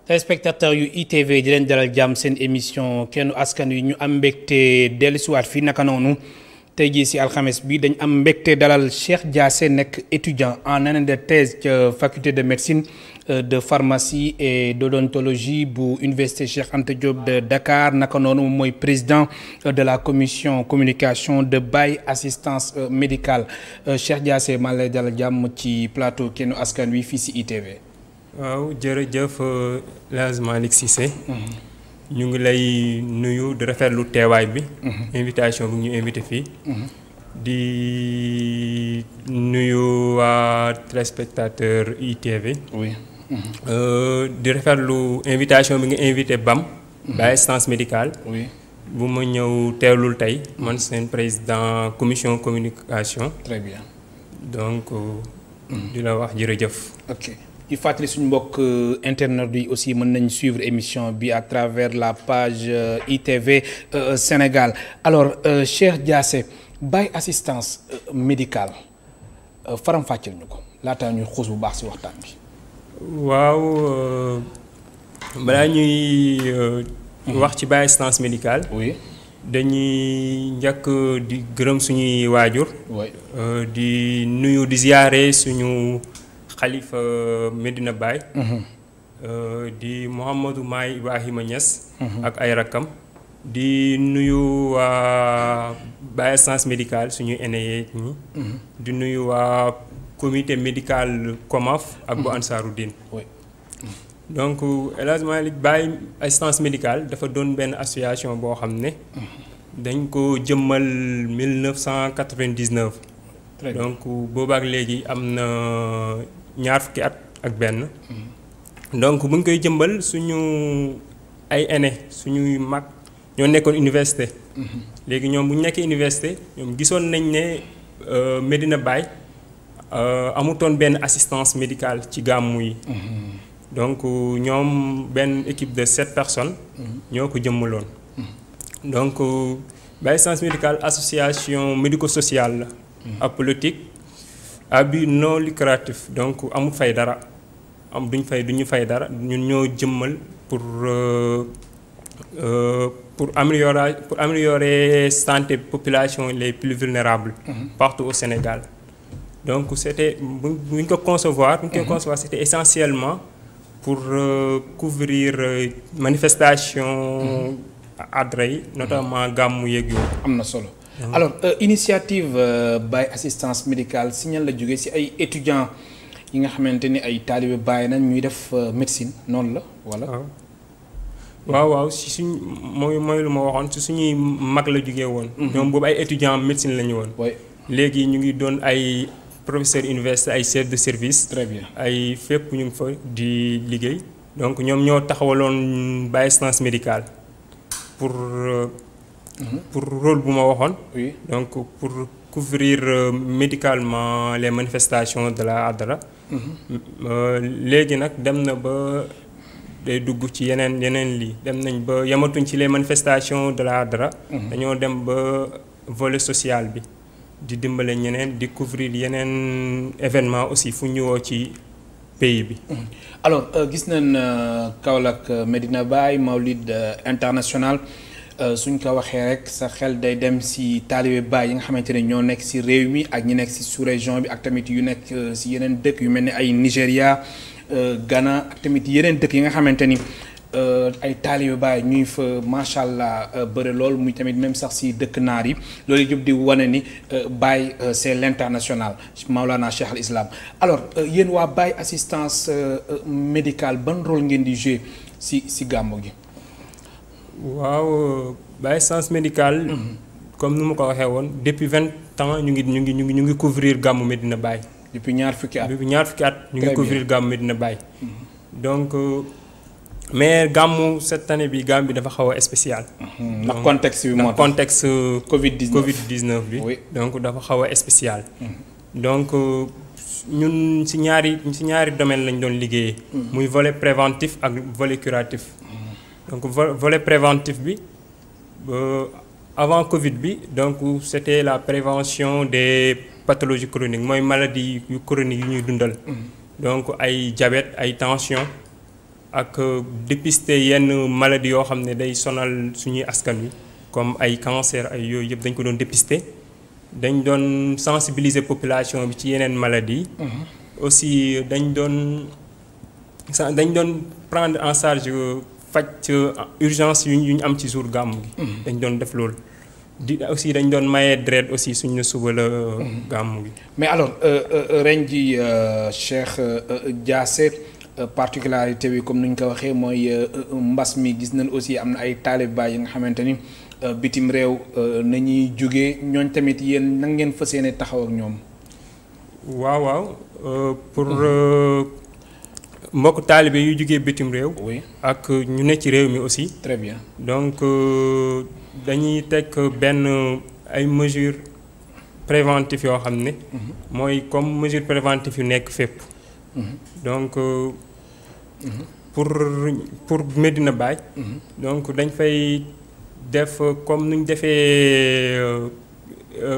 téléspectateurs yu ITV di leen dalal jàmm seen émission kennu askan wi ñu am mbégte dellusiwaat fii naka noonu tey jii si alxames bi dañ am mbégte dalal Cheikh Diassé nekk étudiant en année de thèse ca faculté de médecine de pharmacie et d'odontologie bu université Cheikh Anta Diop de Dakar naka noonu mooy président de la commission communication de Baye assistance médicale Cheikh Diassé maa lay dalal jàmm ci plateau kennu askan wi fii si ITV. waaw jërëjëf El Hadj Malick Cissé. ñu ngi lay nuyu di rafetlu teewaay bi. invitation bi ñu invité fii. di nuyu waa téléspectateur ITV. oui. di rafetlu invitation bi nga invité BAM. Baye assistance médicale. oui. bu ma ñëw teewlul tey man seen président commission communication. très bien. donc di la wax jërëjëf. ok. di fàttali suñu mbokk internet yi aussi mën nañ suivre émission bi à travers la page ITV Sénégal alors Cheikh Diassé Baye assistance médicale faram-fàcceel ñu ko laataa ñuy xuus bu baax ci waxtaan bi. waaw balaa ñuy wax ci Baye assistance médicale. oui. dañuy njëkk di gërëm suñuy waajur. oui. di nuyu di ziyaare suñu. xalifa Medina Baye. di Mouhamadou Maay Ibrahima Niass. ak ay rakkam. di nuyu waa Baye assistance médicale suñuy aînés ñi. di nuyu waa comité médical COMAF ak bu Ansaarud-Din. donc El Hadj Malick Baye assistance médicale dafa doon benn association boo xam ne. dañ ko jëmmal 1999. donc boobaak léegi am na. ñaar fukki at ak benn. donc bu ñu koy jëmbal suñu ay aînés suñuy mag ñoo nekkoon université. léegi ñoom bu ñu nekkee université ñoom gisoon nañ ne Medina Baye amutoon benn assistance médicale ci gàmmu yi. donc ñoom benn équipe de 7 personnes. ñoo ko jëmmaloon. donc Baye assistance médicale association médico-sociale la. ak politique. à but non lucratif donc amul fay dara duñu fay dara ñun ñoo jëmmal pour améliorer santé population les plus vulnérables. partout au Sénégal. donc c'était bu ñu ko concevoir c'était essentiellement pour couvrir manifestation adra yi notamment gàmmu yeeg yooyu. am na solo. alors initiative Baye assistance médicale si ñan la jógee si ay étudiants yi nga xamante ni ay taalibe Baye nañ ñuy def médecine noonu la wala. waaw si suñ mooy lu ma waxoon si suñuy mag la jógee woon. ñoom boobu ay étudiants médecine la ñu woon. léegi ñu ngi doon ay professeur université ay chef de service. très bien ay fépp ñu ngi fa di liggéey. donc ñoom ñoo taxawaloon Baye assistance médicale pour rôle bu ma waxoon. oui donc pour couvrir médicalement les manifestations de la Adra. léegi nag dem na ba day dugg ci yeneen lii dem nañ ba yamatuñ ci les manifestations de la Adra. dañoo dem ba volet social bi di dimbale ñeneen di couvrir yeneen événement aussi fu ñëwoo ci pays bi. alors gis nañ Kaolack Medina Baye Mawlid international. suñ ko waxee rek sa xel day dem si taalibe Baye yi nga xamante ne ñoo nekk si réew mi ak ñi nekk si sous-région bi ak tamit yu nekk si yeneen dëkk yu mel ni ay Nigéria Ghana ak tamit yeneen dëkk yi nga xamante ni ay taalibe Baye ñuy fa macha allah bëri lool muy tamit même sax si dëkk naar yi loolu yëpp di wane ni Baye c'est l'international Maulana Cheikh al Islam alors yéen waa Baye assistance médicale ban rôle ngeen di jouer si gàmmu gi. waaw Baye assistance médicale. comme nu ma ko waxee woon depuis 20 ans ñu ngi couvrir gàmmu Medina Baye. depuis ñaar fukki at ñu ngi couvrir gàmmu Medina Baye. donc mais gàmmu cette année bi gàmmu bi dafa xaw a spécial. ndax contexte bi moo tax contexte Covid 19 bi. oui donc dafa xaw a spécial. donc ñun ci ñaari domaine lañ doon liggéeyee. muy volet préventif ak volet curatif. donc volet préventif bi avant Covid bi donc c'était la prévention des pathologies chroniques mooy maladie yu chroniques yu ñuy dundal. donc ay diabète ay tension ak dépister yenn maladie yoo xam ne day sonal suñuy askan wi comme ay cancer ay yooyu yëpp dañ ko doon dépister dañ doon sensibiliser population bi ci yeneen maladies aussi dañ doon prendre en charge faj urgence yu ñu am ci jour gàmmu gi dañ doon def loolu aussi dañ doon maye deret aussi suñu suba la gàmmu gi mais alors ren ji Cheikh Diassé particularité bi comme ni ñu ko waxee mooy mbas mi gis nañ aussi am na ay taalibe yi nga xamante ni bitim réew nañuy jógee ñooñ tamit yéen na ngeen fas yéene taxaw ak ñoom. waaw pour mbokk taalibe yu jógee bitim réew. oui ak ñu ne ci réew mi aussi. très bien donc dañuy teg benn ay mesures préventives yoo xam ne. mooy comme mesures préventives yu nekk fépp. donc pour Medina Baye. donc dañ fay def comme nuñ defee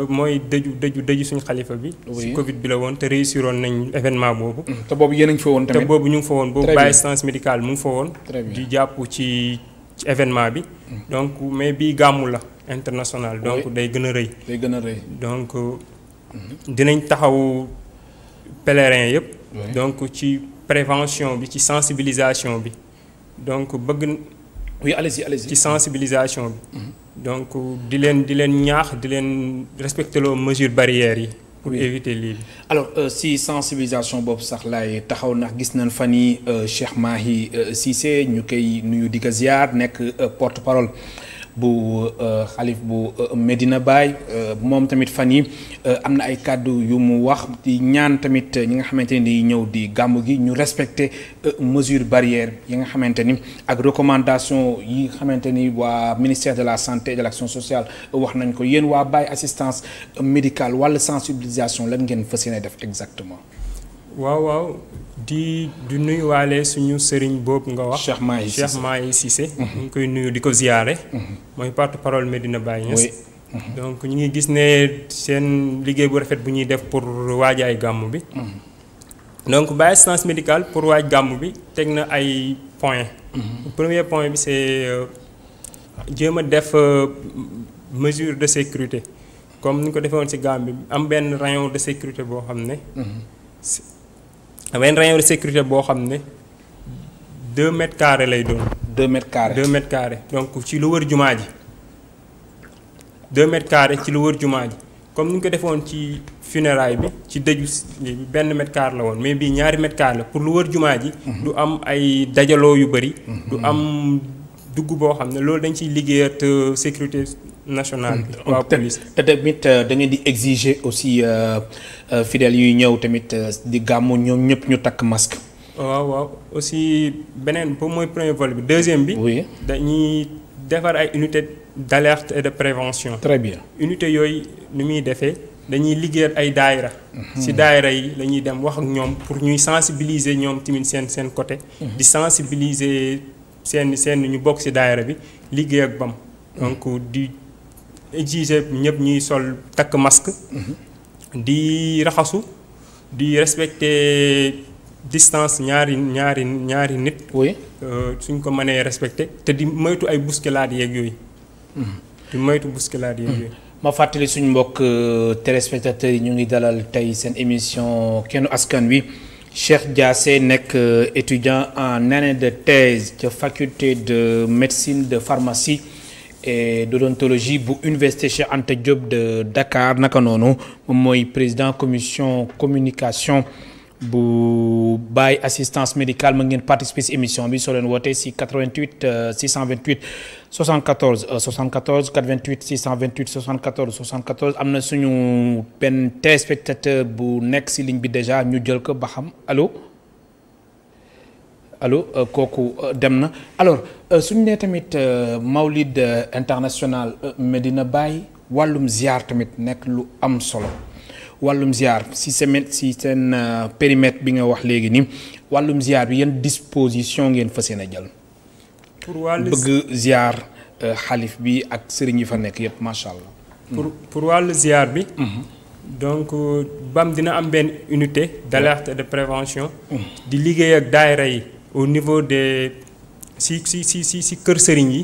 mooy dëju suñu xalifa bi. si Covid bi la woon te réussiroon nañ événement boobu. te boobu yéen a ngi fa woon tamit te boobu ñu ngi fa woon boobu Baye assistance médicale mu ngi fa woon. di jàpp ci événement bi. donc mais bii gàmmu la international. donc day gën a rëy. day gën a rëy donc dinañ taxaw pèlerin yëpp. donc ci prévention bi ci sensibilisation bi donc bëgg. oui allez-y ci sensibilisation bi. donc di leen ñaax di leen respecter loo mesures barrières yi. pour éviter lii. alors si sensibilisation boobu sax laay taxaw ndax gis nañ fan yi Cheikh Mahi Cissé ñu koy nuyu di ko ziar nekk porte-parole bu xalif bu Medina Baye moom tamit fan yi am na ay kàddu yu mu wax di ñaan tamit ñi nga xamante ni di ñëw di gàmmu gi ñu respecter mesures barrières yi nga xamante ni ak recommandation yi nga xamante ni waa ministère de la santé et de l'action sociale wax nañ ko yéen waa Baye assistance médicale wala sensibilisation lan ngeen fas yéene def exactement. waaw di nuyuwaale suñu sëriñ boobu nga wax. Cheikh Mahi Cissé. ñu ngi koy nuyu di ko ziyaare. mooy porte-parole Medina Baye Niass. donc ñu ngi gis ne seen liggéey bu rafet bu ñuy def pour waajaay gàmmu bi. donc Baye assistance médicale pour waaj gàmmu bi teg na ay points. premier point bi c'est jéem a def mesure de sécurité comme ni ñu ko defee woon ci gàmmu bi am benn rayon de sécurité boo xam ne. benn rayon de sécurité boo xam ne 2 mètres carrés lay doon. 2 mètres carrés 2 mètres carrés donc ci lu wër jumaa ji 2 mètres carrés ci lu wër jumaa ji comme ni ñu ko defoon ci funérailles bi ci dëju bi benn mètre carré la woon mais bii 2 mètres carrés la pour lu wër jumaa ji. du am ay dajaloo yu bëri. du am dugg boo xam ne loolu dañ ciy liggéeyat sécurité nationale bi. waa police te tamit da ngeen di exiger aussi fidèles yuy ñëw tamit di gàmmu ñoom ñëpp ñu takk masque. waaw aussi beneen boobu mooy premier volet bi deuxième bi. oui dañuy defar ay unités d'alerte et de prévention. très bien unité yooyu ni muy defee dañuy liggéeyat ay daayira. ci daayira yi la ñuy dem wax ak ñoom pour ñuy sensibiliser ñoom tamit seen côté. di sensibiliser seen ñu bokk ci daayira bi liggéey ak bam donc di exiger ñëpp ñuy sol takk masque. di raxasu di respecter distance ñaari nit. oui suñ ko mënee respecter te di moytu ay bousculade yeeg yooyu. di moytu bousculade yeeg yooyu. ma fàttali suñu mbokk téléspectateurs yi ñu ngi dalal tey seen émission Kennu Askan Wi Cheikh Diassé nekk étudiant en année de thèse ca faculté de médecine de pharmacie et d'odontologie bu université Cheikh Anta Diop de Dakar naka noonu moom mooy président commission communication bu Baye assistance médicale ma ngeen participer ci émission bi soo leen wootee ci 88 628 74 74 88 628 74 74 am na suñu benn téléspectateur bu nekk ci ligne bi déjà ñu jël ko ba xam allo kooku dem na alors suñu nee tamit Mawlid international Medina Baye wàllum ziar tamit nekk lu am solo. wàllum ziar si seen périmètre bi nga wax léegi ni wàllum ziar bi yan disposition ngeen fas yéene jël. pour wàllu bëgg ziar xalif bi ak sëriñ yi fa nekk yëpp macha allah. pour wàllu ziar bi. donc BAM dina am benn unité d'alerte et de prévention. di liggéey ak daayira yi au niveau des si kër sëriñ yi.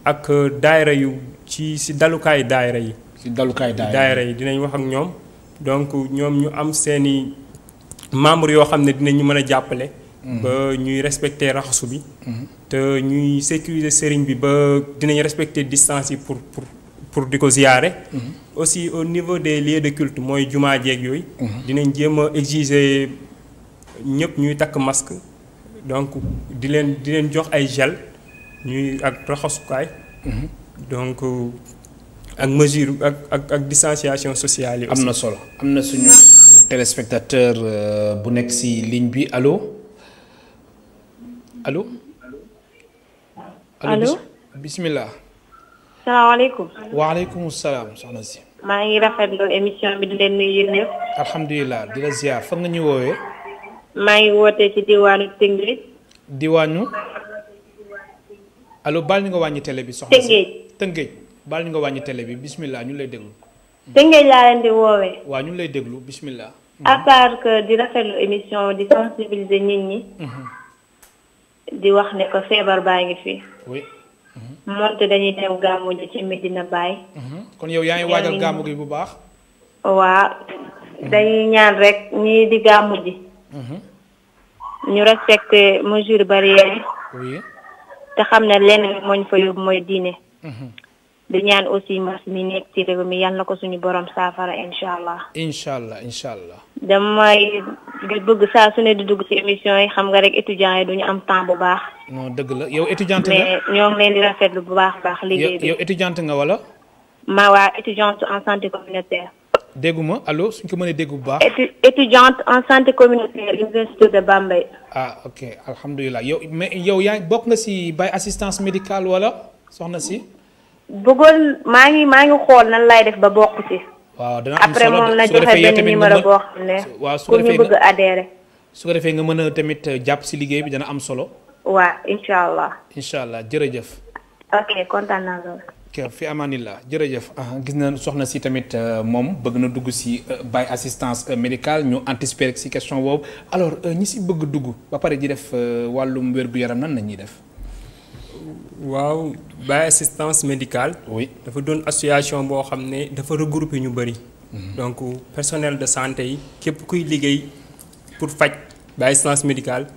ak daayira yu si dalukaay daayira yi. si dalukaay daayira yi dinañ wax ak ñoom donc ñoom ñu am seeni membres yoo xam ne dinañu mën a jàppale. ba ñuy respecter raxasu bi. te ñuy sécuriser sëriñ bi ba dinañ respecter distance yi pour di ko ziyaare. aussi au niveau des lieux de culte mooy jumaa jeeg yooyu. dinañ jéem a exiger ñëpp ñuy takk masque. donc di leen jox ay gel ñuy ak raxasukaay. donc ak mesure ak distanciation sociale yi aussi. am na solo am na suñu téléspectateur bu nekk ci ligne bi allo allo. allo bismillah. salaamaaleykum. waaleykum salaam soxna si. maa ngi rafetlu émission bi di leen nuyu ñëpp. alhamdulilah di la ziar fa nga ñu woowee. maa ngi wootee ci diwaanu Tëngéej. diwaanu. allo baal ñu nga wàññi télé bi soxna si Tëngéej baal ñu nga wàññi télé bi bismillah ñu lay déglu. Tëngéej laa leen di woowee. waaw ñu lay déglu bismillah. à part que di rafetlu émission di sensibiliser nit ñi. di wax ne ko feebar baa ngi fi. oui. moonte dañuy dem gàmmu ji ci Medina Baye. kon yow yaa ngi waajal gàmmu gi bu baax. waaw dañuy ñaan rek ñii di gàmmu ji. ñu respecté mesure barrière. oui. te xam ne lenn moo ñu fa yóbbu mooy diine. di ñaan aussi mbas mi nekk ci réew mi yal na ko suñu borom saafara incha allah. incha allah incha allah. damay bëgg saa su ne di dugg ci émission yi xam nga rek étudiants yi duñu am temps bu baax. non dëgg la yow étudiante nga. mais ñoo ngi leen di rafetlu bu baax baax. liggéey bi yow étudiante nga wala. waa étudiante en santé communautaire. dégguma allo suñ ko mënee dégg bu baax. étudiante en santé communautaire université de Bambey. ah ok alhamdulilah yow mais yow yaa bokk nga ci Baye assistance médicale wala soxna si. bëggoon maa ngi xool nan lay def ba bokk ci. waaw dana am solo après moom na joxe benn numéro boo xam ne. waaw su ko pour ñu defee bëgg a adhérer. su ko defee nga mën a tamit jàpp ci liggéey bi dana am solo. waaw incha allah. incha allah jërëjëf. ok kontaan naa lool. fi amaanillah jërëjëf gis na soxna si tamit moom bëgg na dugg ci Baye assistance médicale ñu anticiper ci question boobu alors ñi ci bëgg dugg ba pare di def wàllum wér-gu-yaram nan la ñuy def. waaw Baye assistance médicale. oui dafa doon association boo xam ne dafa regrouper ñu bari. donc personnel de santé yi képp kuy liggéey pour faj Baye assistance médicale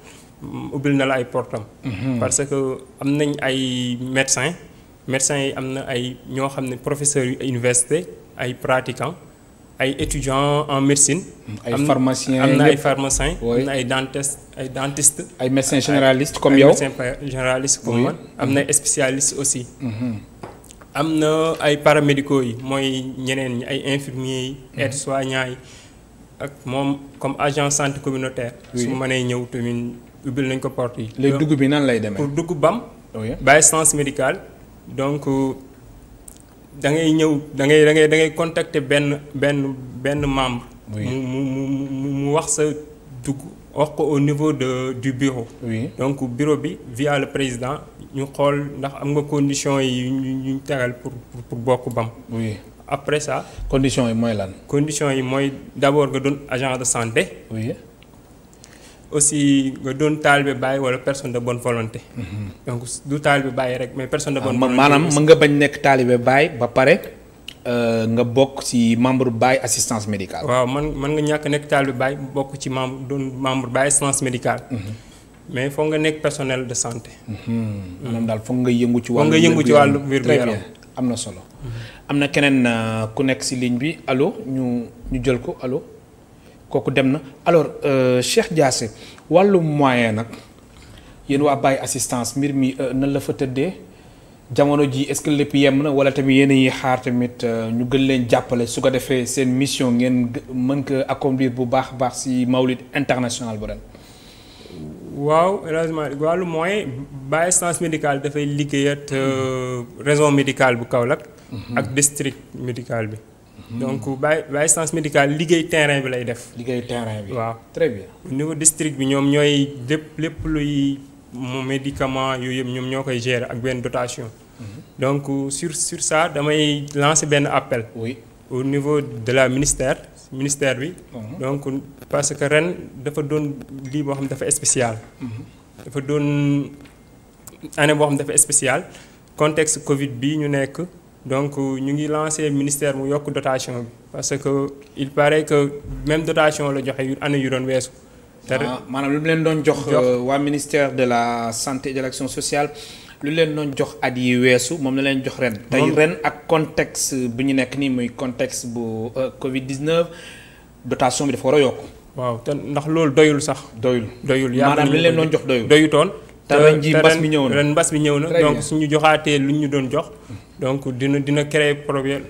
ubbil na la ay portam parce que am nañ ay médecins yi am na ay ñoo xam ne professeurs yu université ay pratiquants ay étudiants en médecine. ay pharmaciens am na ay pharmaciens. am na ay dentistes. ay médecins généralistes comme yow ay médecins généralistes comme man. am na ay spécialistes aussi. am na ay paramédicaux yi mooy ñeneen ñi ay infirmiers yi. aides-soignants yi ak moom comme agent santé communautaire. su mënee ñëw tamit ubbil nañ ko porte yi. léegi dugg bi nan lay demee. pour dugg BAM. Baye assistance médicale donc. da ngay ñëw da ngay contacter benn membre. mu wax sa dugg wax ko au niveau du bureau. donc bureau bi via le président ñu xool ndax am nga conditions yi ñu tegal pour bokk BAM. après ça. conditions yi mooy lan. conditions yi mooy d'abord nga doon agent de santé. aussi nga doon taalibe Baye wala personne de bonne volonté. donc du taalibe Baye rek mais personne de bonne volonté. maanaam mën nga bañ nekk taalibe Baye ba pare nga bokk ci membre Baye assistance médicale. waaw mën nga ñàkk nekk taalibe Baye bokk ci membre Baye assistance médicale. mais foog nga nekk personnel de santé. maanaam daal foog nga yëngu ci wàllu. foog nga yëngu ci wàllu wér-gu-yaram. am na solo. am na keneen ku nekk ci ligne bi allo ñu jël ko allo. kooku dem na alors Cheikh Diassé wàllu moyen nag yéen waa Baye assistance mbir mi nan la fa tëddee jamono ji est-ce que lépp yem na wala tamit yéen a yi xaar tamit ñu gën leen jàppale su ko defee seen mission ngeen mën ko accomplir bu baax a baax ci Mawlid international bu ren. waaw heureusement wàllu moyen Baye assistance médicale dafay liggéeyat région médicale bu Kaolack. ak district médical bi. donc Baye assistance médicale liggéey terrain bi lay def. liggéey terrain bi waaw très bien. au niveau district bi ñoom ñooy lépp luy médicament yooyu yëpp ñoom ñoo koy gérer ak benn dotation. donc sur ça damay lancer benn appel. oui au niveau de la ministère bi. donc parce que ren dafa doon lii boo xam dafa spécial. dafa doon année boo xam dafa spécial contexte Covid bii ñu nekk donc ñu ngi lancé ministère mu yokk dotation bi parce que il paraît que même dotation la joxe yu année yu doon weesu. maanaam lu mu leen doon jox waa ministère de la santé et de l'action sociale lu leen doon jox at yi weesu moom la leen jox ren. tey ren ak contexte bi ñu nekk nii muy contexte bu Covid 19 dotation bi dafa war a yokk. waaw te ndax loolu doyul sax. doyul maanaam li leen doon jox doyutoon. te ren ji mbas mi ñëw na ren mbas mi ñëw na donc suñu joxaatee lu ñu doon jox. donc dina créer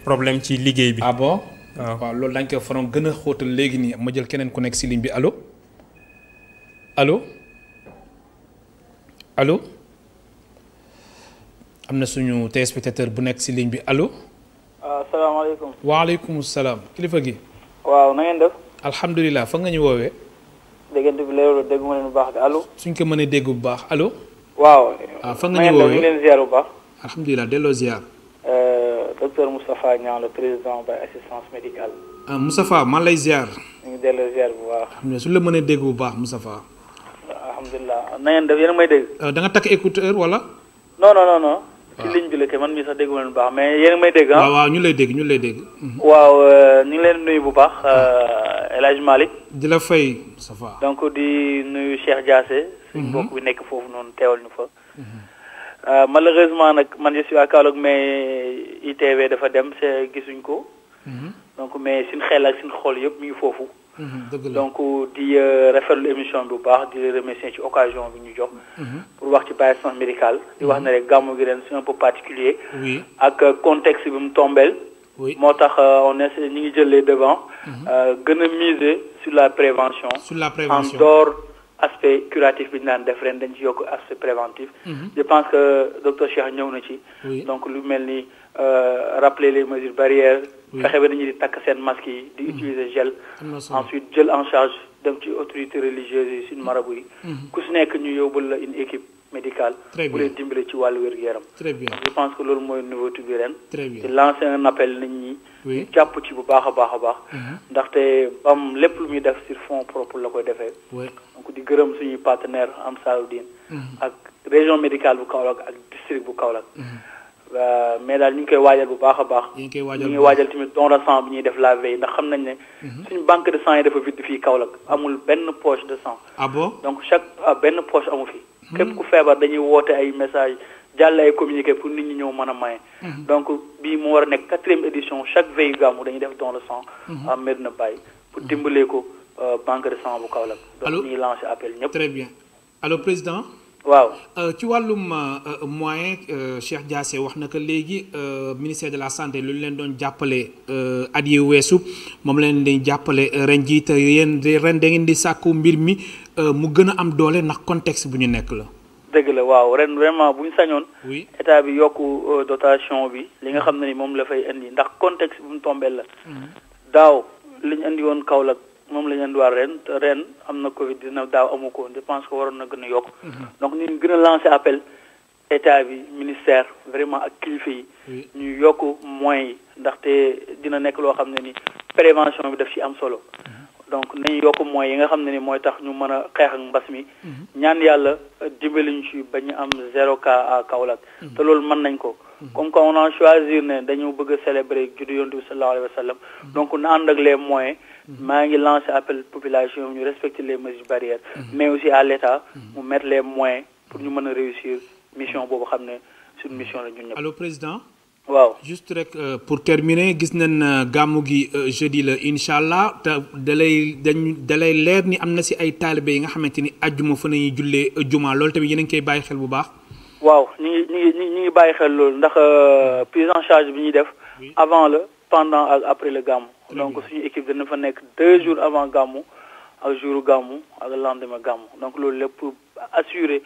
problème ci liggéey bi. ah bon waaw loolu dañ koy faroon gën a xóotal léegi nii ma jël keneen ku nekk si ligne bi allo allo am na suñu téléspectateur bu nekk si ligne bi allo. asalaamaaleykum. waaleykum salaam kilifa gi. waaw na ngeen def. alhamdulilah fa nga ñu woowee. déggante bi leerul dégg ma leen bu baax de allo. suñ ko mënee dégg bu baax allo. waaw. fa nga ñu woowee ñu leen ziar bu baax. alhamdulilah delloo ziar. docteur Moustapha Niang le président de assistance médicale. Moustapha man lay ziar. ñu ngi delloo ziar bu baax. alhamdulilah suñ la mënee dégg bu baax Moustapha. alhamdulilah na ngeen def yéen a may dégg. da nga takk écouteur wala. non. ci ligne bi la kay man mii sax dégg ma leen bu baax mais yéen a may dégg ah. waaw ñu lay dégg. waaw ñu ngi leen nuyu bu baax El Hadj Malick. di la fay Moustapha. donc di nuyu Cheikh Diassé. suñu mbokk bi nekk foofu noonu teewal ñu fa. malheureusement nag man je suis à Kaolack mais ITV dafa dem c'est gisuñ ko. donc mais suñ xel ak suñ xol yëpp mi ngi foofu. dëgg la donc di rafetlu émission bi bu baax di remercier ci occasion bi ñu jox. pour wax ci assistance médicale. di wax ne rek gàmmu gi ren c'est un peu particulier. oui ak contexte bi mu tombeel. oui moo tax on essaie ñu ngi jël les devants. gën a miser sur la prévention. en dehors aspect curatif bi ñu daan def ren dañ ci yokk aspect préventif. je pense que docteur Cheikh ñëw na ci. donc lu mel ni rappeler les mesures barrières. fexe ba nañu di takk seen masque yi di utiliser gel. ensuite jël en charge dem ci autorités religieuses yi suñu marabu yi. ku si nekk ñu yóbbul la une équipe médicale. bu leen dimbale ci wàllu wér-gu-yaram. très bien je pense que loolu mooy nouveauté bi ren. très bien di lancer un appel nit ñi. ñu jàpp ci bu baax a baax. ndaxte am lépp lu muy def sur fonds propre la koy defee. donc di gërëm suñuy partenaire Ansaarud-Din ak région médicale bu Kaolack ak district bu Kaolack. mais daal ñu ngi koy waajal bu baax a baax. ñu ngi waajal tamit don de sang bi ñuy def la veille ndax xam nañ ne. suñu banque de sang yi dafa vide fii Kaolack amul benn poche de sang. ah bon donc benn poche amu fi. képp ku feebar dañuy woote ay message jàll ay communiqué pour nit ñi ñëw mën a maye. donc bii mu war a nekk 4e édition chaque veille gàmmu dañuy def don de sang. à Medina Baye pour dimbalee ko banque de sang bu Kaolack. allo donc ñuy lancer appel ñëpp. très bien allo président. waaw ci wàllum moyen Cheikh Diassé wax na ko léegi ministère de la santé lu leen doon jàppale at yi weesu moom leen di jàppale ren jii te yéen ren da ngeen di sàkku mbir mi mu gën a am doole ndax contexte bu ñu nekk la. dëgg la waaw ren vraiment bu ñu sañoon. oui état bi yokku dotation bi li nga xam ne ni moom la fay indi ndax contexte bu mu tombeel la. daaw li ñu indi woon Kaolack moom la ñu andiwaat ren te ren am na Covid 19 daaw amu ko je pense que waroon na gën a yokk. donc ñu gën a lancer appel état bi ministère vraiment ak kilifa yi. ñu yokk moyens yi ndaxte dina nekk loo xam ne ni prévention bi daf ci am solo. donc nañu yokk moyens yi nga xam ne ni mooy tax ñu mën a xeex ak mbas mi. ñaan yàlla dimbali ñu ci ba ñu am 0 cas à Kaolack. te loolu mën nañ ko. comme que on a choisir ne dañu bëgg a célébrer juddu Yonent bi sallallahu alayhi wa sallam. donc na ànd ak les moyens. maa ngi lancé appel population ñu respecter les mesures barrières. mais aussi à l'État mu mettre les moyens pour ñu mën a réussir mission boobu xam ne suñu mission la ñun ñëpp. allo président. waaw juste rek pour terminer gis nañ gàmmu gi jeudi la incha allah te dalay leer ni am na si ay taalibe yi nga xamante ni ajjuma fa nañuy jullee juma loolu tamit yéen a ngi koy bàyyi xel bu baax. waaw ñu ngi bàyyi xel loolu ndax prise en charge bi ñuy def. avant le pendant ak après le gàmmu. donc suñu équipe dana fa nekk 2 jours avant gàmmu ak jouru gàmmu ak lendemain gàmmu donc loolu lépp pour assurer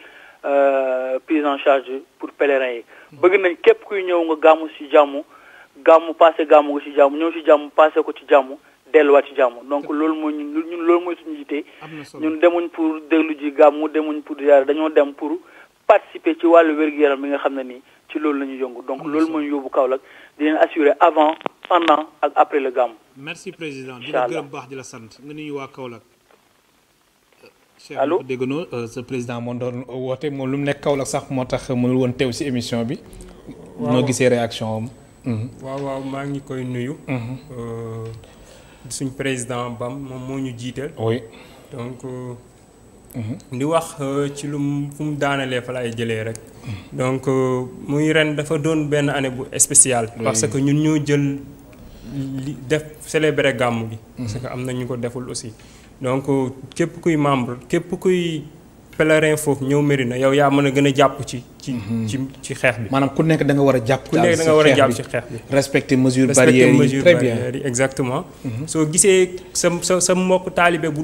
prise en charge pour pèlerins yi. bëgg nañ képp kuy ñëw nga gàmmu ci jàmm gàmmu passé gàmmu nga ci jàmm ñëw ci jàmm passé ko ci jàmm delluwaat ci jàmm donc loolu mooy ñun loolu mooy suñu yite. ñun demuñ pour déglu ji gàmmu demuñ pour ziyaara dañoo dem pour participer ci wàllu wér-gu-yaram bi nga xam ne nii ci loolu la ñu yëngu donc loolu mooy yóbbu Kaolack di leen assurer avant pendant ak après le gàmmu. merci président di la gërëm baax di la sant nga nuyu waa Kaolack. allo dégg nga sa président moo doon woote moom lu mu nekk Kaolack sax moo tax mënul woon teew ci émission bi. noo gisee réaction am. waaw maa ngi koy nuyu. suñ président Bam moom moo ñu jiital. oui donc. di wax ci lu fu mu daanalee fa lay jëlee rek. donc muy ren dafa doon benn année bu spéciale. parce que ñun ñoo jël li def célébrer gàmmu gi. parce que am na ñu ko deful aussi. donc képp kuy membre képp kuy pèlerin foofu ñëw Médina yow yaa mën a gën a jàpp ci xeex bi. maanaam ku nekk da nga war a jàpp. ku nekk da nga war a jàpp ci xeex bi. respecter mesures barrières yi très bien exactement. soo gisee sa mbokk taalibe bu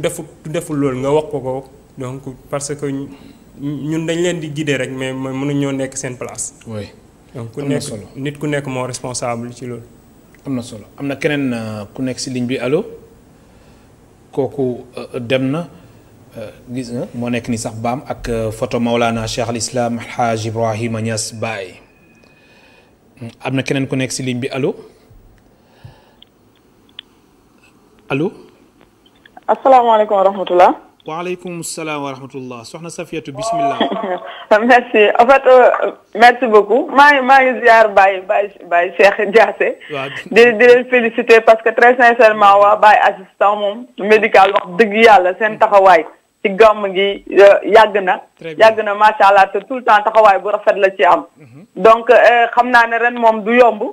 deful loolu nga wax ko. donc parce que ñun dañ leen di guider rek mais mënuñoo nekk seen place. oui donc ku nekk nit ku nekk moo responsable ci loolu. am na solo am na keneen ku nekk ci ligne bi allo kooku dem na gis nga moo nekk ni sax baam ak photo Maulana Cheikh al Islam Alhaaj Ibrahima Niass Baye am na keneen ku nekk ci ligne bi allo allo. asalaamaaleykum wa rahmatulah. waaleykum salaam wa rahmatullah soxna Safiatou bismillah. merci en fait merci beaucoup maa ngi ziar Baye Cheikh Diassé. di leen féliciter parce que très sincèrement waa Baye assistant moom médical wax dëgg yàlla seen taxawaay ci gàmm gi yàgg na macha allah te tout le temps taxawaay bu rafet la ci am. donc xam naa ne ren moom du yomb.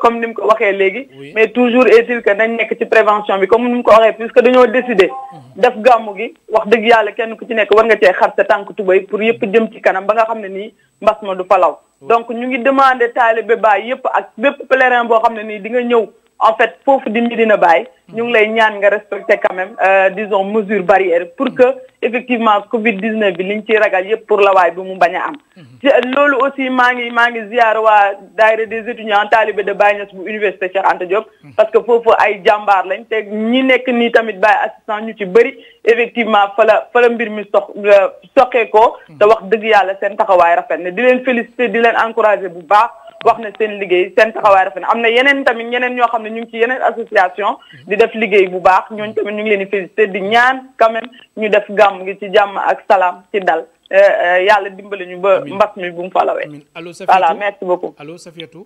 comme ni mu ko waxee léegi mais toujours est-il que dañ nekk ci prévention bi comme ni mu ko waxee puisque dañoo décider def gàmmu gi wax dëgg yàlla kenn ku ci nekk war nga cee xar sa tànk tubéy pour yëpp jëm ci kanam ba nga xam ne nii mbas ma du fa law donc ñu ngi demander taalibe Baay yëpp ak bépp pèlerin boo xam ne nii di nga ñëw en fait foofu di Médina Baye ñu ngi lay ñaan nga respecter quand même disons mesures barrières pour que effectivement Covid-19 bi liñ ciy ragal yëpp pour la waay bi mu bañ a am. loolu aussi maa ngi ziar waa daayira des étudiants talibé de Baye Niass bu université Cheikh Anta Diop. parce que foofu ay jàmbaar lañ te ñi nekk nii tamit Baye assistant ñu ci bëri effectivement fa la mbir mi soqee ko. te wax dëgg yàlla seen taxawaay rafet na di leen féliciter di leen encourager bu baax. wax na seen liggéey seen taxawaay rafet na am na yeneen tamit ñeneen ñoo xam ne ñu ngi ci yeneen association di def liggéey bu baax ñooñu tamit ñu ngi leen di féliciter di ñaan quand même ñu def gàmm gi ci jàmm ak salaam ci dal yàlla dimbali ñu ba mbas mi bu mu falawee. allo Safiatou voilà merci beaucoup. allo Safiatou.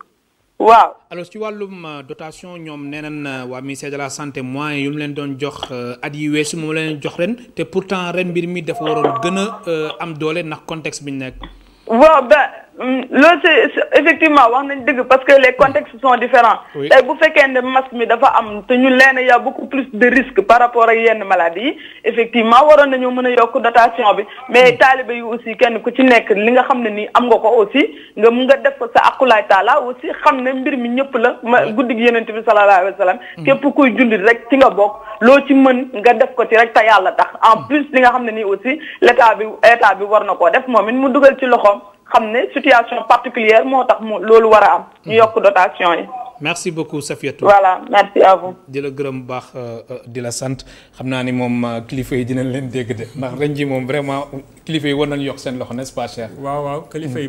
waaw. alors ci wàllum dotation ñoom nee nañ waa ministère de la santé moyens yu mu leen doon jox at yi weesu moom leen jox ren te pourtant ren mbir mi dafa waroon gën a am doole ndax contexte bi ñu nekk. waaw loolu c'est effectivement wax nañ dëgg parce que les contextes sont différents. tey bu fekkee ne mbas mi dafa am te ñu leen y a beaucoup plus de risques par rapport ak yenn maladies yi effectivement waroon nañoo mën a yokk dotation bi mais taalibe yi aussi kenn ku ci nekk li nga xam ne nii am nga ko aussi nga mun nga def ko sa akulaay taala aussi xam ne mbir mi ñëpp la ma guddi gi Yonent bi sallallahu alayhi wa sallam képp kuy jullit rek ci nga bokk loo ci mën nga def ko ci rek te yàlla tax en plus li nga xam ne nii aussi état bi war na koo def moom it mu dugal ci loxoom. xam ne situation particulière moo tax mu loolu war a am. ñu yokk dotation yi. merci beaucoup Safiatou. voilà merci à vous. di la gërëm bu baax di la sant xam naa ni moom kilifa yi dinañ leen dégg de ndax ren ji moom vraiment kilifa yi war nañu yokk seen loxo n'est-ce pas cher. waaw kilifa yi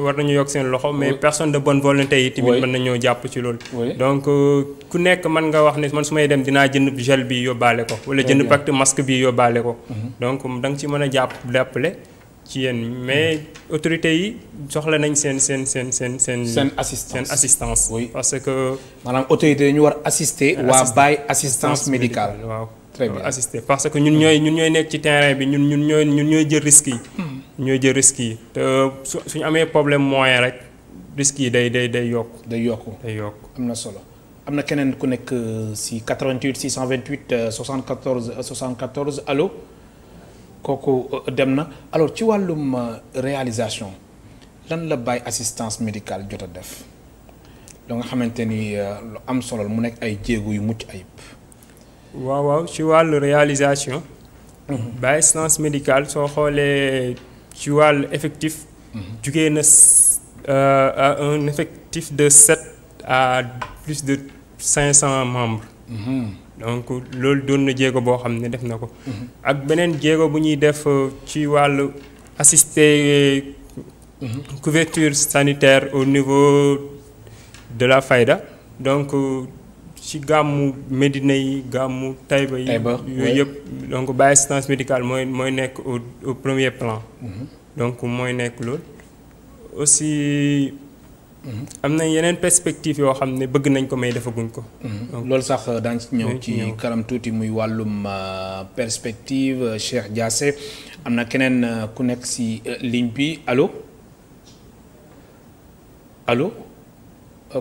war nañu yokk seen loxo mais personne de bonne volonté yi tamit mën nañoo jàpp ci loolu. donc ku nekk mën nga wax ne man su may dem dinaa jënd gel bi yóbbaale ko. wala jënd paquet masque bi yóbbaale ko. donc da nga ci mën a jàppale. ci yéen mais autorités yi soxla nañ seen assistance. oui parce que. maanaam autorités yi ñu war assister. waa Baye assistance médicale. waaw très bien assister parce que ñun ñooy nekk ci terrain bi ñun ñooy jël risques yi. ñooy jël risques yi te suñu amee problème moyen rek risques yi day yokk. day yokk am na solo. am na keneen ku nekk si 88 628 74 allo. kooku dem na alors ci wàllum réalisation lan la Baye assistance médicale jot a def lu nga xamante ni lu am solo mu nekk ay jéego yu mucc ayib. waaw ci wàllu réalisation. Baye assistance médicale soo xoolee ci wàllu effectif. jugee na à un effectif de 7 à plus de 500 membres. donc loolu doon na jéego boo xam ne def na ko. ak beneen jéego bu ñuy def ci wàllu assister couverture sanitaire au niveau de la Fayda donc ci gàmmu Médina yi gàmmu Taïba yi yooyu yëpp donc Baye assistance médicale mooy nekk au premier plan donc mooy nekk loolu aussi am na yeneen perspective yoo xam ne bëgg nañ ko may defaguñ ko loolu sax daañu ci ñëw ci kanam tuuti muy wàllum perspective Cheikh Diassé am na keneen ku nekk ci ligne bi allo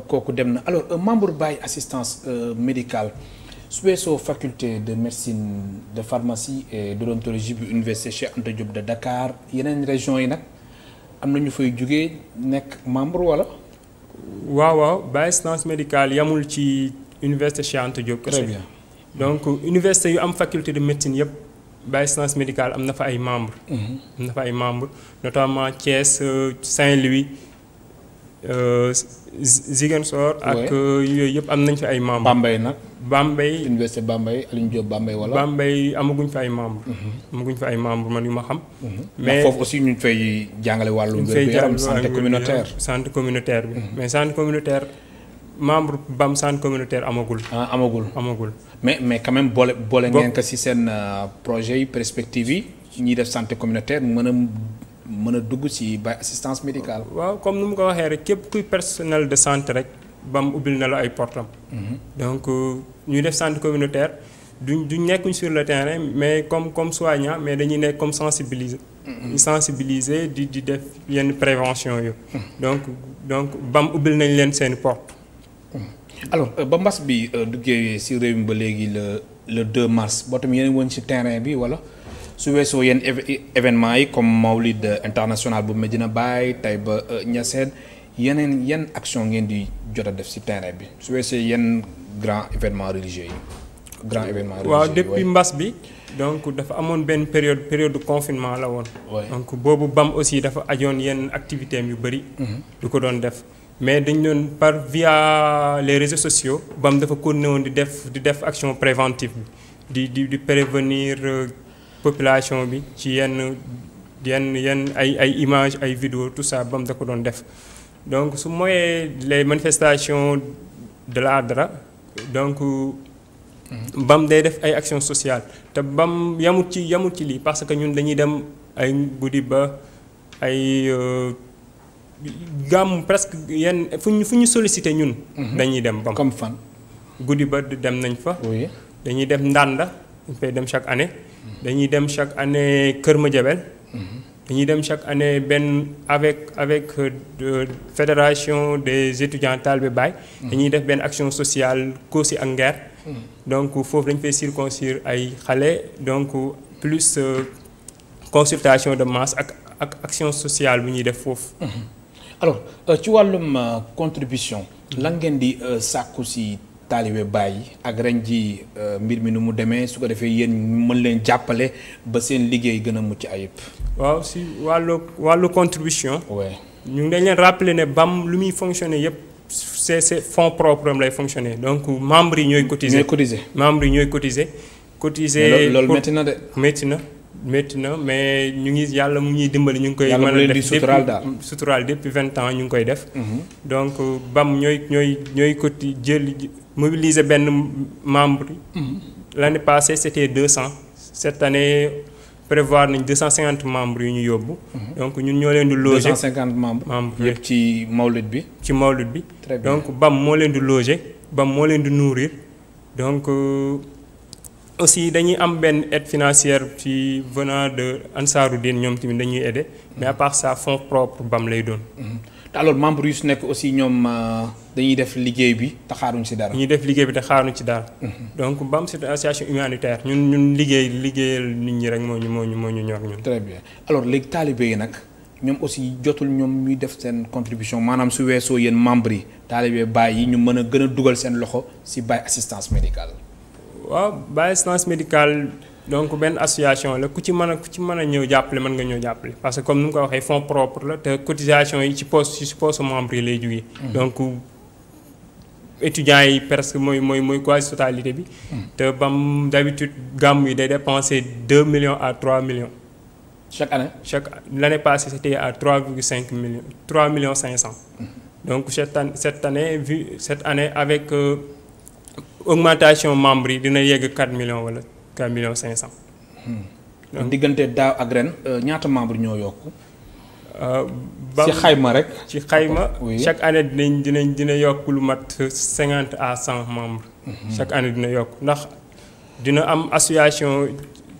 kooku dem na alors membre Baye assistance médicale su weesoo faculté de médecine de pharmacie et d'odontologie bu université Cheikh Anta Diop de Dakar yeneen région yi nag am na ñu fay jógee nekk membre wala. waaw Baye assistance médicale yamul ci université Cheikh Anta Diop. très bien donc université yu am faculté de médecine yëpp Baye assistance médicale am na fa ay membres. am na fa ay membres notamment Thiès Saint-Louis. Ziguinchor ak yooyu yëpp am nañ fi ay membres. Bambey nag. Bambey université Bambey Alioune Diop Bambey wala. Bambey amaguñ fa ay membres. amaguñ fa ay membres man yu ma xam. mais foofu aussi ñu fay jàngale wàllu wér-gu-yaram santé communautaire. santé communautaire bi. mais santé communautaire membre BAM santé communautaire amagul. amagul. mais quand même boole ngeen ko ci seen projet yi perspective yi ñuy def santé communautaire mën a dugg ci Baye assistance médicale. waaw comme nu mu ko waxee rek képp kuy personnel de santé rek BAM ubbil na la ay portam donc ñuy def santé communautaire duñ nekkuñ sur le terrain mais comme soignant mais dañuy nekk comme sensibiliser di def yenn prévention yu donc BAM ubbil nañ leen seeni porte. alors ba mbas bi duggee ci réew mi ba léegi le 2 mars boo tam yéen woon ci terrain bi wala. su weesoo yenn événement yi comme Mawlid international bu Medina Baye Taïba Niassène yeneen yan action ngeen di jot a def ci terrain bi su weesoo yenn grand événement religieux yi. waaw depuis mbas bi donc dafa amoon benn période de confinement la woon. donc boobu BAM aussi dafa ajoon yenn activités yu bëri. du ko doon def mais dañ doon via les réseaux sociaux BAM dafa continué woon di def action préventive bi di prévenir. population bi ci yenn ay images ay vidéos tout ça BAM da ko doon def donc su mooyee les manifestations de l'Adra donc BAM day def ay actions sociales te BAM yamut ci lii parce que ñun dañuy dem ay guddi ba ay gàmm presque yenn fu ñu sollicité ñun. dañuy dem BAM comme fan. guddi ba dem nañ fa. oui dañuy dem Ndanda dañ fay dem chaque année. dañuy dem chaque année Kër Madiabel. dañuy dem chaque année benn avec fédération des étudiants Talibé Baye. dañuy def benn action sociale Kossy ak Nguer. donc foofu dañu fay circoncire ay xale donc plus consultation de masse ak action sociale bu ñuy def foofu. alors ci wàllum contribution. lan ngeen di sàkku si Talibé Baye ak ren ji mbir mi nu mu demee su ko defee yéen mën leen jàppale ba seen liggéey gën a mucc ayib. waaw si wàllu contribution. oui ñu ngi dañ leen rappeler ne BAM lu muy fonctionner yëpp c'est fonds propre am lay fonctionner donc membres yi ñooy cotiser. membres yi ñooy cotiser. loolu métti na de. métti na mais ñu ngi yàlla mu ñuy dimbali ñu ngi koy. mën a def suturaal depuis 20 ans ñu ngi koy def. donc BAM ñooy mobiliser benn membre. L'année passée c'était 200. cette année prévoir nañ 250 membres yu ñu yóbbu. donc ñun ñoo leen di loger 250 membres yëpp ci Mawlid bi. ci Mawlid bi. très bien donc BAM moo leen di loger BAM moo leen di nourrir donc. aussi dañuy am benn aide financière ci venant de Ansaroudine ñoom tamit dañuy aider mais à part ça fonds propre BAM lay doon. te alors membres yu su nekk aussi ñoom dañuy def liggéey bi te xaaruñ ci dara. ñuy def liggéey bi te xaaruñ ci dara. donc BAM c'est une association humanitaire ñun liggéeyal nit ñi rek moo ñu ñor ñun. très bien alors léegi taalibe yi nag ñoom aussi jotul ñoom ñuy def seen contribution maanaam su weesoo yéen membres yi Talibé Baye yi ñu mën a gën a dugal seen loxo ci Baye assistance médicale. waaw Baye assistance médicale donc benn association la ku ci mën a ñëw jàppale mën nga ñëw jàppale parce que comme ni mu ko waxee fonds propre la te cotisation yi ci poste membre yi lay jógee. donc étudiants yi presque mooy quasi totalité bi. te BAM d'habitude gàmm yi day dépenser 2 millions à 3 millions. chaque année. L'année passée c'était à 3,5 millions 3 millions 500. donc cette année avec. augmentation membres yi dina yegg 4 millions wala 4 millions 500. donc diggante daaw ak ren ñaata membres ñoo yokku. ci xayma rek. ci xayma chaque année dina yokk lu mat 50 à 100 membres. chaque année dina yokk ndax dina am association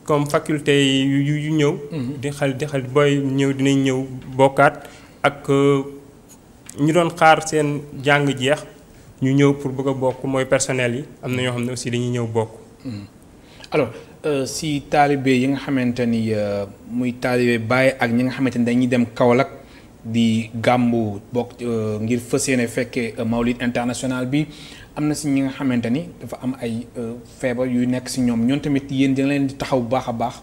comme faculté yu ñëw. di xel booy ñëw dinañ ñëw bokkaat ak ñu doon xaar seen jàng jeex ñu ñëw pour bëgg a bokk mooy personnel yi am na ñoo xam ne aussi dañuy ñëw bokk. alors si taalibe yi nga xamante ni muy taalibe Baye ak ñi nga xamante ni dañuy dem Kaolack di gàmbu bokk ngir fas yéene fekkee Mawlid international bi am na si ñi nga xamante ni dafa am ay feebar yu nekk si ñoom ñoom tamit yéen da leen di taxaw bu baax a baax.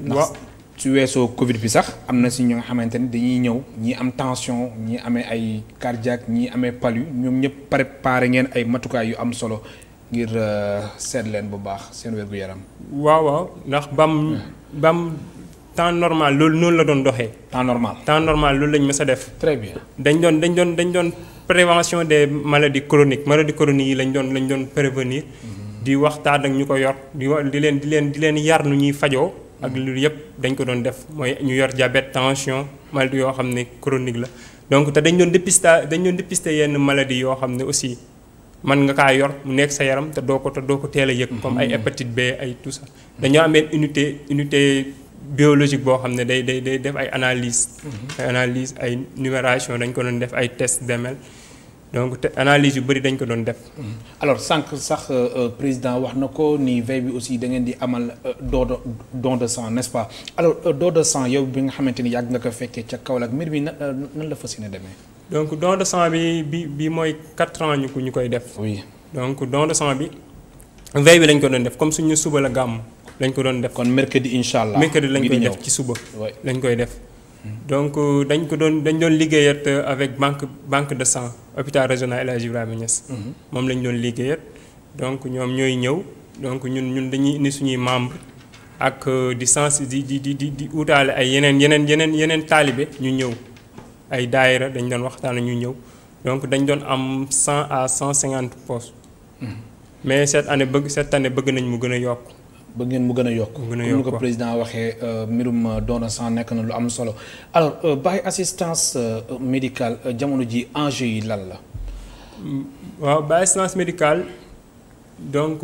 ndax su weesoo Covid bi sax am na si ñi nga xamante ni dañuy ñëw ñii am tension ñii amee ay cardiaque ñii amee palu ñoom ñëpp préparé ngeen ay matukaay yu am solo. ngir seet leen bu baax seen wér-gu-yaram. waaw ndax bam temps normal loolu noonu la doon doxee. temps normal loolu lañ mës a def. très bien dañ doon prévention des maladies chroniques yi lañ doon prévenir. di waxtaan ak ñu ko yor di leen yar nu ñuy fajoo. ak lu yëpp dañ ko doon def mooy ñu yor diabète tension maladie yoo xam ne chronique la donc te dañ doon dépister yenn maladie yoo xam ne aussi. man nga kaa yor mu nekk sa yaram te doo ko teel a yëg. comme ay hépatite B ay tout ça. dañoo amee unité biologique boo xam ne day def ay analyse ay numération dañ ko doon def ay test d'ML donc te analyse yu bëri dañ ko doon def. alors sànq sax président wax na ko ni veille bi aussi da ngeen di amal don de sang n'est-ce pas alors don de sang yow bi nga xamante ni yàgg nga ko fekkee ca Kaolack mbir mi nan la fas yéene demee. donc don de sang bi mooy 4 ans ñu koy def. oui donc don de sang bi veille bi lañ ko doon def comme suñu suba la gàmm lañ ko doon def. kon mercredi incha allah mercredi lañ koy def ci suba. lañ koy def. donc dañ doon liggéeyat avec banque de sang hôpital régional El Hadji Ibrahima Niass. moom lañ doon liggéeyat donc ñoom ñooy ñëw donc ñun dañuy indi suñuy membre ak di utaale ay yeneen taalibe ñu ñëw. ay daayira dañ doon waxtaan ñu ñëw donc dañ doon am 100 à 150 postes. mais cette année bëgg nañ mu gën a yokk. bëgg ngeen mu gën a yokk. comme ni ko président waxee mbirum don de sang nekk na lu am solo alors Baye assistance médicale jamono ji enjeu yi lan la. waaw Baye assistance médicale donc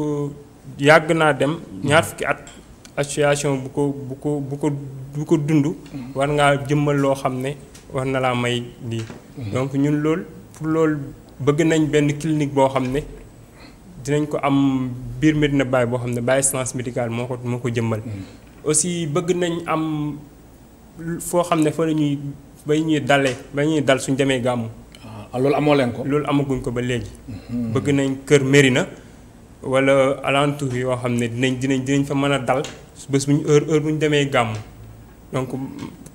yàgg naa dem ñaar fukki at association bu ko dund. war ngaa jëmmal loo xam ne. war na laa may lii. donc ñun loolu bëgg nañ benn clinique boo xam ne dinañ ko am biir Medina Baye boo xam ne Baye assistance médicale moo ko jëmmal. aussi bëgg nañ am foo xam ne fa la ñuy ba ñuy dal suñ demee gàmmu. loolu amoo leen ko. loolu amaguñ ko ba léegi. bëgg nañ kër Mérina wala alentour yoo xam ne dinañ fa mën a dal bés bu ñu heure bu ñu demee gàmmu donc.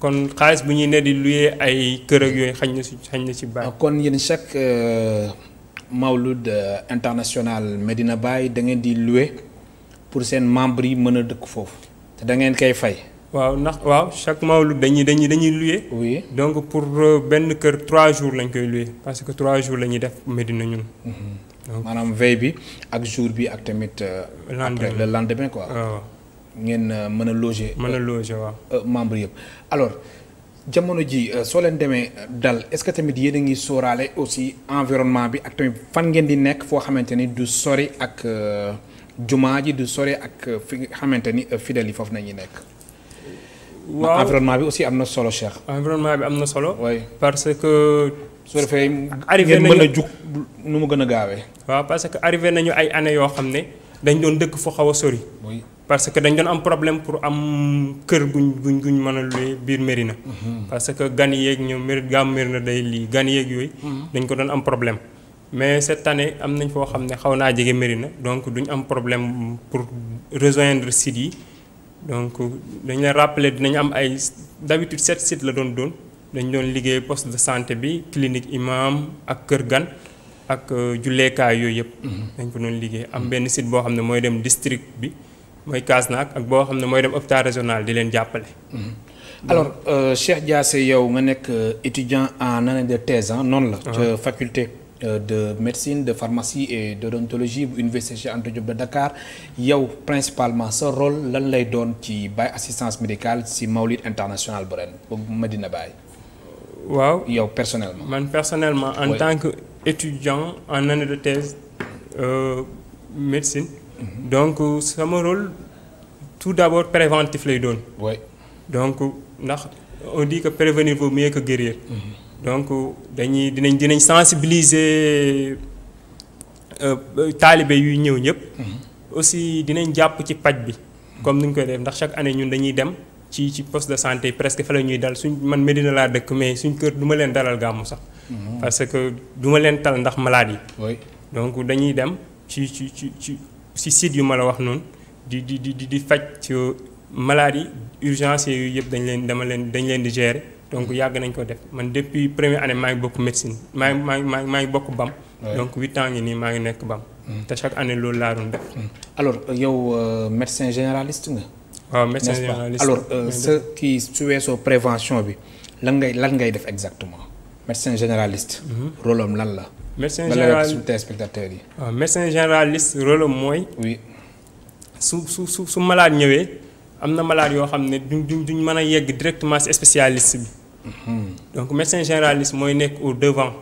kon xaalis bu ñuy ne di luyee ay kër ak yooyu xañ na ci Baye. kon yéen chaque Mawlud international Medina Baye da ngeen di louer pour seen membres yi mën a dëkk foofu te da ngeen koy fay. waaw chaque Mawlud dañuy louer. oui donc pour benn kër 3 jours lañ koy louer parce que 3 jours la ñuy def Medina ñun. donc maanaam veille bi ak jour bi ak tamit. le lendemain quoi. waaw. ngeen mën a loger. waaw. membre yëpp alors jamono ji soo leen demee dal est-ce que tamit yéen a ngi sóoraale aussi environnement bi ak tamit fan ngeen di nekk foo xamante ni du sori ak jumaa ji du sori ak fi nga xamante ni fidèles yi foofu nañuy nekk. waaw environnement bi aussi am na solo Cheikh. environnement bi am na solo. oui parce que. su defee ngeen mën a jug nu mu gën a gaawee. waaw parce que arrivé nañu ay années yoo xam ne dañ doon dëkk fu xaw a sori. oui. parce que dañ doon am problème pour am kër guñ mën a luy biir Mérina. parce que gan yeeg ñoom Mérina day lii gan yeeg yooyu. dañ ko doon am problème. mais cette année am nañ foo xam ne xaw naa jege Mérina donc duñ am problème pour rejoindre sites yi donc dañ leen rappeler dinañ am ay d'habitude 7 sites la doon dañ doon liggéey poste de santé bi clinique imam ak kër gan ak julleekaay yooyu yëpp. dañ ko doon liggéey am benn site boo xam ne mooy dem district bi. mooy Kasnack ak boo xam ne mooy dem hôpital régional di leen jàppale. alors Cheikh Diassé yow nga nekk étudiant en année de thèse noonu la. ca faculté de médecine de pharmacie et d'odontologie bu université Cheikh Anta Diop de Dakar yow principalement sa rôle lan lay doon ci Baye assistance médicale ci Mawlid international bu ren bu Medina Baye. waaw yow personnellement. man personnellement en tant que étudiant en année de thèse médecine. donc sama rôle tout d'abord préventif lay doon. oui donc ndax on dit que prévenir vaut mieux que guérir. donc dinañ sensibiliser taalibe yuy ñëw ñëpp. aussi dinañ jàpp ci paj bi. comme ni ñu koy def ndax chaque année ñun dañuy dem ci poste de santé presque fa la ñuy dal man Medina laa dëkk mais suñ kër du ma leen dalal gàmmu sax. parce que du ma leen tal ndax malade yi. oui donc dañuy dem ci site yu ma la wax noonu di faj ci malade yi urgence yooyu yëpp dañ leen di gérer. donc yàgg nañ ko def man depuis première année maa ngi bokk médecine maa ngi bokk BAM. donc 8 ans ngi nii maa ngi nekk BAM. te chaque année loolu laa doon def. alors yow médecin généraliste nga. waaw médecin généraliste. alors sa kii su weesoo prévention bi lan ngay def exactement médecin généraliste. rôle am lan la. médecin généraliste suñu téléspectateurs yi. waaw médecin généraliste rôle am mooy. oui su malade ñëwee. am na malade yoo xam ne duñ mën a yegg directement ci spécialiste bi. donc médecin généraliste mooy nekk au devant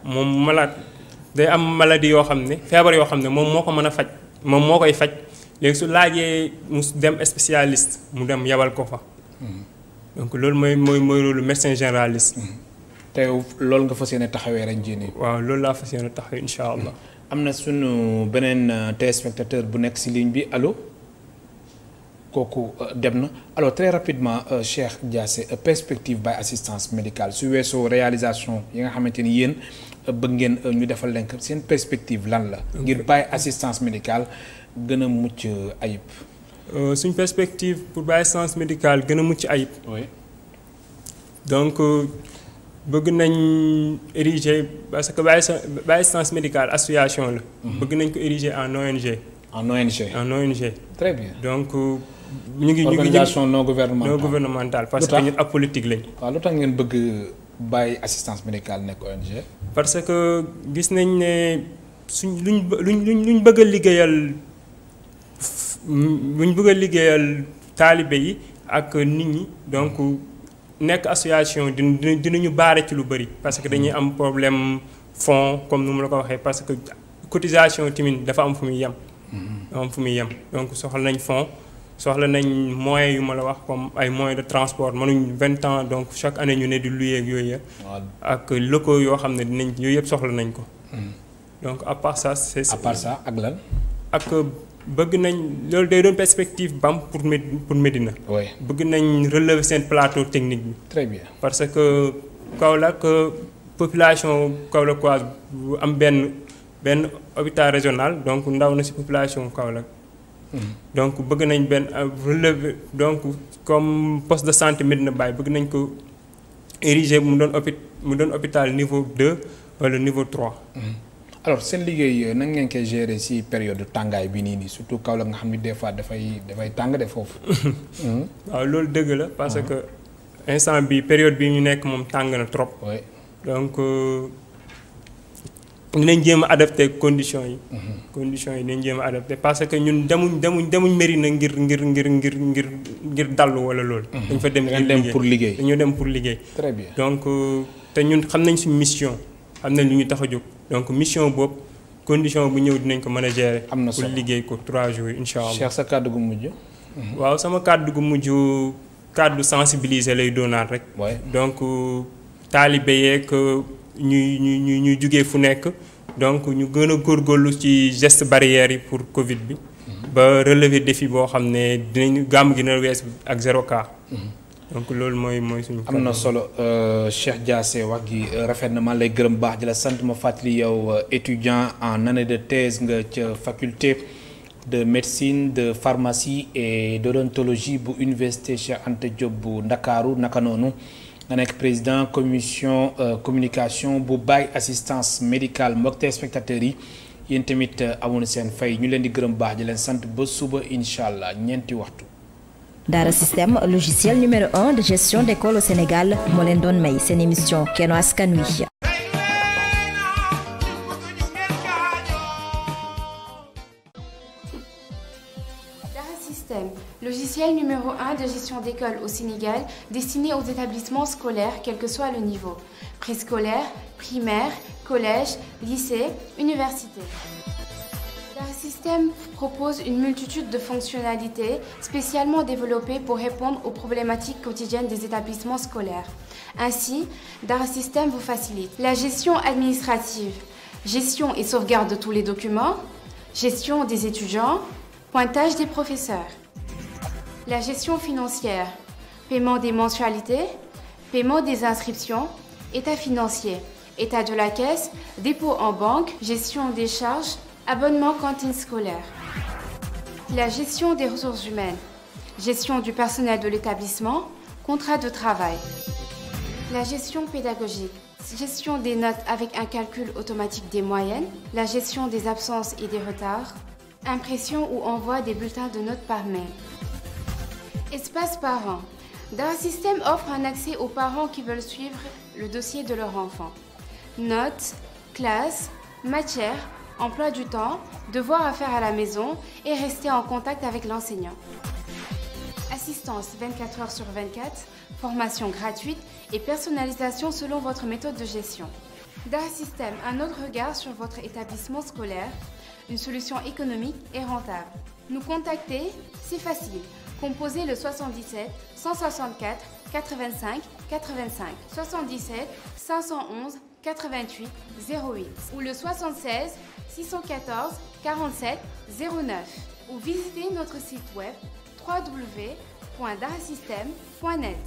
moom malade day am maladie yoo xam ne feebar yoo xam ne moom moo ko mën a faj moom moo koy faj léegi su laajee mu dem spécialiste mu dem yabal ko fa. donc loolu mooy loolu médecin généraliste. te loolu nga fas yéene taxawee ren jii nii. waaw loolu laa fas yéene taxawee incha allah. am na sunu beneen téléspectateur bu nekk ci ligne bi allo. kooku dem na alors très rapidement Cheikh Diassé perspective Baye assistance médicale su weesoo réalisation yi nga xamante ni yéen bëgg ngeen ñu defal leen seen perspective lan la. ngir Baye assistance médicale gën a mucc ayib. suñ perspective pour Baye assistance médicale gën a mucc ayib. oui. donc bëgg nañ ériger parce que Baye assistance médicale association la. bëgg nañ ko ériger en ONG. en ONG. en ONG. très bien donc. ñu ngi organisation non gouvernementale. non gouvernementale parce que ñun apolitique lañ. waaw lu tax ngeen bëgg Baye assistance médicale nekk ONG. parce que gis nañ ne suñ luñ bëgg a liggéeyal taalibe yi ak nit ñi donc nekk association dinañu baare ci lu bëri parce que dañuy am problème fonds comme nu mu la ko waxee parce que cotisation tamit dafa am fu muy yem. donc soxla nañ fonds. soxla nañ moyens yu ma la wax comme ay moyens de transport mënuñ 20 ans donc chaque année ñu ne di louer ak yooyu yëpp. ak locaux yoo xam ne dinañ yooyu yëpp soxla nañ ko. donc à part ça c'est. à part ça ak lan. ak bëgg nañ loolu day doon perspective BAM pour Médina. oui bëgg nañ relever seen plateau technique bi. très bien parce que Kaolack population kaolackoise bu am benn hôpital régional donc ndaw na ci population Kaolack. donc bëgg nañ benn relever donc comme poste de santé Medina Baye bëgg nañ ko ériger mu doon hôpital niveau 2 wala niveau 3. alors seen liggéey nan ngeen koy gérer ci période tàngaay bi nii surtout Kaolack nga xam ni des fois dafay tàng de foofu. waaw loolu dëgg la parce que instant bi période bi ñu nekk moom tàng na trop. oui donc dinañ jéem a adapté conditions yi. conditions yi dinañ jéem a adapté parce que ñun demuñ Médina ngir dallu wala loolu. dañ fa dem pour liggéey dañoo dem pour liggéey. très bien donc te ñun xam nañ suñu mission xam nañ lu ñu tax a jóg donc mission boobu condition bu ñëw dinañ ko mën a gérer. am na solo pour liggéey ko 3 jours incha allah. Cheikh sa kàddu gu mujj. waaw sama kàddu gu mujj kàddu sensibiliser lay doonaat rek. donc taalibe yeeg ñuy jugee fu nekk donc ñu gën a góorgóorlu ci geste barrière yi pour Covid bi. ba relever défi boo xam ne dinañu gàmm gi na wees ak 0 cas. donc loolu mooy suñu. am na solo Cheikh Diassé wax gi rafet na man lay gërëm baax di la sant ma fàttali yow étudiant en année de thèse nga ca faculté de médecine de pharmacie et d'odontologie bu université Cheikh Anta Diop bu Ndakaaru naka noonu nga nekk président commission communication bu Baye assistance médicale mbokk téléspectateurs yi yéen tamit amoon seen fay ñu leen di gërëm baax di leen sant ba suba incha allah ñeenti waxtu. Dara Système logiciel numéro 1 de gestion d'école au Sénégal moo leen doon may seen émission Kenno Askan Wi. System, logiciel numéro 1 de gestion d'école au Sénégal, destiné aux établissements scolaires, quel que soit le niveau. Préscolaire, primaire, collège, lycée, université. Dara System propose une multitude de fonctionnalités spécialement développées pour répondre aux problématiques quotidiennes des établissements scolaires. Ainsi, Dara System vous facilite la gestion administrative, gestion et sauvegarde de tous les documents, gestion des étudiants, pointage des professeurs. La gestion financière, paiement des mensualités, paiement des inscriptions, état financier, état de la caisse, dépôt en banque, gestion des charges, abonnement cantine scolaire. La gestion des ressources humaines, gestion du personnel de l'établissement, contrat de travail. La gestion pédagogique, gestion des notes avec un calcul automatique des moyennes, la gestion des absences et des retards, impression ou envoi des bulletins de notes par mail. Espace parents. Dara System offre un accès aux parents qui veulent suivre le dossier de leur enfant. Notes, classes, matières, emploi du temps, devoirs à faire à la maison et rester en contact avec l'enseignant. Assistance 24 heures sur 24, formation gratuite et personnalisation selon votre méthode de gestion. Dara System, un autre regard sur votre établissement scolaire, une solution économique et rentable. Nous contacter, c'est facile. Composez le 77 164 85 85 77 511 88 08 ou le 76 614 47 09 ou visitez notre site web www.darasystem.net.